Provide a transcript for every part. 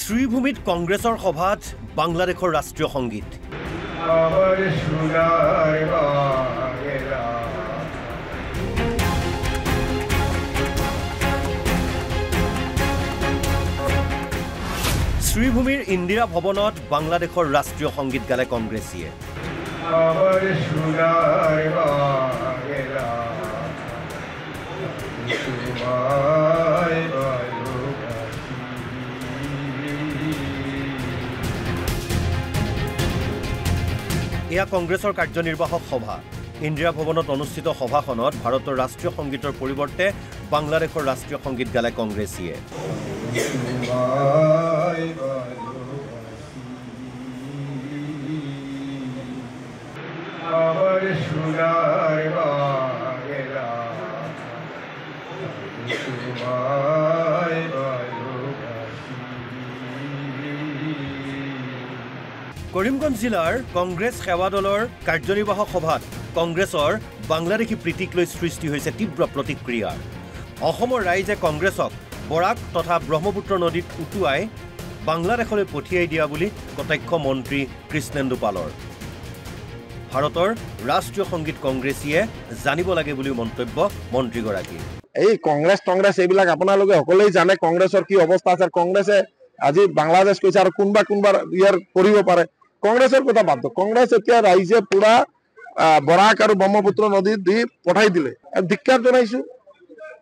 শ্ৰীভূমিত কংগ্ৰেছৰ সভাত বাংলাদেশৰ ৰাষ্ট্ৰীয় সংগীত। শ্ৰীভূমিৰ ইন্দিৰা ভৱনত বাংলাদেশৰ ৰাষ্ট্ৰীয় সংগীত গালে কংগ্ৰেছীয়ে। এয়া কংগ্ৰেছৰ কাৰ্যনিৰ্বাহক সভা। ইন্দিৰা ভৱনত অনুষ্ঠিত সভাখনত ভাৰতৰ ৰাষ্ট্ৰীয় সংগীতৰ পৰিৱৰ্তে বাংলাদেশৰ ৰাষ্ট্ৰীয় সংগীত গালে কংগ্ৰেছীয়ে। কৰিমগঞ্জ জিলাৰ কংগ্ৰেছ সেৱা দলৰ কাৰ্যনিৰ্বাহক সভাত কংগ্ৰেছৰ বাংলাদেশী প্ৰীতিক লৈ সৃষ্টি হৈছে তীব্ৰ প্ৰতিক্ৰিয়া। অসমৰ ৰাইজে কংগ্ৰেছক বৰাক তথা ব্ৰহ্মপুত্ৰ নদীত উটুৱাই বাংলাদেশলৈ পঠিয়াই দিয়া বুলি কটাক্ষ মন্ত্ৰী কৃষ্ণেন্দু পালৰ। ভাৰতৰ ৰাষ্ট্ৰীয় সংগীত কংগ্ৰেছীয়ে জানিব লাগে বুলি মন্তব্য মন্ত্ৰীগৰাকীৰ। এই কংগ্ৰেছ এইবিলাক আপোনালোকে সকলোৱে জানে কংগ্ৰেছৰ কি অৱস্থা আছে। কংগ্ৰেছে আজি বাংলাদেশ কৈছে আৰু কোনবা ইয়াৰ কৰিব পাৰে। কংগ্ৰেছৰ কথা বাদ দিয়ক। কংগ্ৰেছ এতিয়া ৰাইজে পুৰা বৰাক আৰু ব্ৰহ্মপুত্ৰ নদীত দি পঠাই দিলে। ধিক্কাৰ জনাইছো।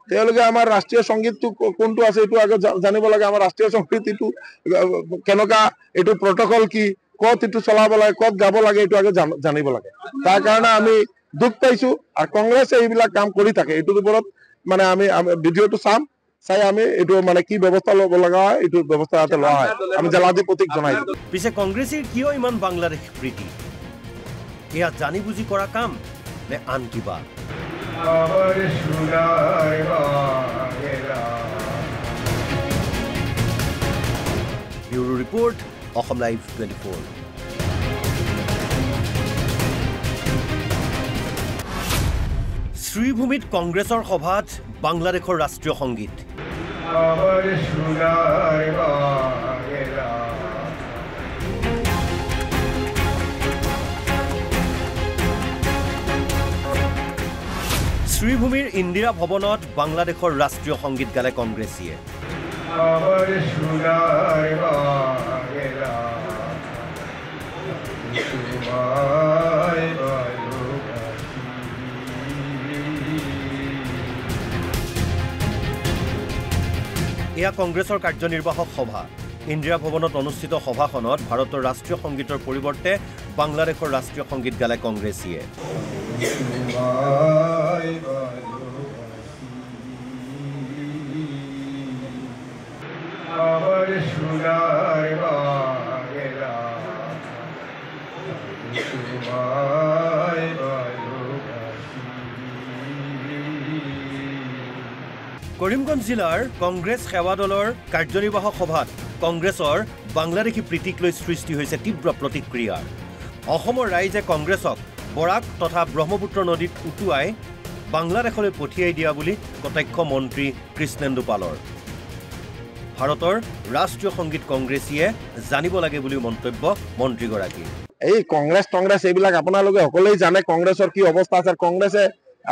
তেওঁলোকে আমাৰ ৰাষ্ট্ৰীয় সংগীতটো কোনটো আছে এইটো আগত জানিব লাগে। আমাৰ ৰাষ্ট্ৰীয় সংগীত এইটো কেনেকুৱা, এইটো প্ৰটকল কি, ক'ত এইটো চলাব লাগে, ক'ত গাব লাগে, এইটো আগত জানিব লাগে। তাৰ কাৰণে আমি দুখ পাইছো। আৰু কংগ্ৰেছে এইবিলাক কাম কৰি থাকে। এইটোৰ ওপৰত মানে আমি ভিডিঅ'টো চাম, চাই আমি এইটো মানে কি ব্যৱস্থা ল'ব লগা হয় এইটো ব্যৱস্থা যাতে লোৱা হয় আমি জেলাধিপতিক জনাই দিম। পিছে কংগ্ৰেছীৰ কিয় ইমান বাংলাদেশ প্ৰীতি? এয়া জানি বুজি কৰা কাম নে আন কিবা? Bureau report, Assam live 24। শ্ৰীভূমিত কংগ্ৰেছৰ সভাত বাংলাদেশৰ ৰাষ্ট্ৰীয় সংগীত। শ্ৰীভূমিৰ ইন্দিৰা ভৱনত বাংলাদেশৰ ৰাষ্ট্ৰীয় সংগীত গালে কংগ্ৰেছীয়ে। এয়া কংগ্ৰেছৰ কাৰ্যনিৰ্বাহক সভা। ইন্দিৰা ভৱনত অনুষ্ঠিত সভাখনত ভাৰতৰ ৰাষ্ট্ৰীয় সংগীতৰ পৰিৱৰ্তে বাংলাদেশৰ ৰাষ্ট্ৰীয় সংগীত গালে কংগ্ৰেছীয়ে। কৰিমগঞ্জ জিলাৰ কংগ্ৰেছ সেৱা দলৰ কাৰ্যনিৰ্বাহক সভাত কংগ্ৰেছৰ বাংলাদেশী প্ৰীতিক লৈ সৃষ্টি হৈছে তীব্ৰ প্ৰতিক্ৰিয়া। অসমৰ ৰাইজে কংগ্ৰেছক বৰাক তথা ব্ৰহ্মপুত্ৰ নদীত উটুৱাই বাংলাদেশলৈ পঠিয়াই দিয়া বুলি কটাক্ষ মন্ত্ৰী কৃষ্ণেন্দু পালৰ। ভাৰতৰ ৰাষ্ট্ৰীয় সংগীত কংগ্ৰেছীয়ে জানিব লাগে বুলি মন্তব্য মন্ত্ৰীগৰাকীৰ। এই কংগ্ৰেছ এইবিলাক আপোনালোকে সকলোৱে জানে কংগ্ৰেছৰ কি অৱস্থা আছে। কংগ্ৰেছে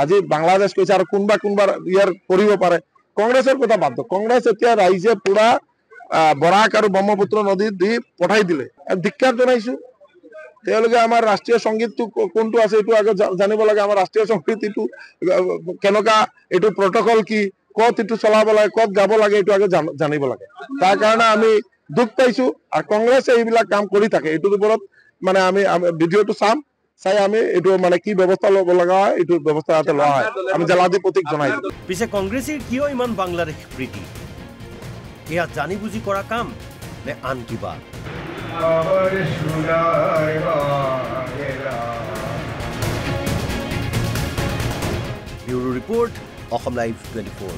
আজি বাংলাদেশ কৈছে আৰু কোনবা ইয়াৰ কৰিব পাৰে। কংগ্ৰেছৰ কথা বাদ দিয়ক। কংগ্ৰেছ এতিয়া ৰাইজে পুৰা বৰাক আৰু ব্ৰহ্মপুত্ৰ নদীত দি পঠাই দিলে। ধিক্কাৰ জনাইছো। তেওঁলোকে আমাৰ ৰাষ্ট্ৰীয় সংগীতটো কোনটো আছে এইটো আগত জানিব লাগে। আমাৰ ৰাষ্ট্ৰীয় সংগীত এইটো কেনেকুৱা, এইটো প্ৰটকল কি, ক'ত এইটো চলাব লাগে, ক'ত গাব লাগে, এইটো আগত জানিব লাগে। তাৰ কাৰণে আমি দুখ পাইছো। আৰু কংগ্ৰেছে এইবিলাক কাম কৰি থাকে। এইটোৰ ওপৰত মানে আমি ভিডিঅ'টো চাম, চাই আমি এইটো মানে কি ব্যৱস্থা ল'ব লগা হয় এইটো ব্যৱস্থা যাতে লোৱা হয় আমি জেলাধিপতিক জনাই দিম। পিছে কংগ্ৰেছীৰ কিয় ইমান বাংলাদেশ প্ৰীতি? এয়া জানি বুজি কৰা কাম নে আন কিবা? Bureau report, Assam live 24।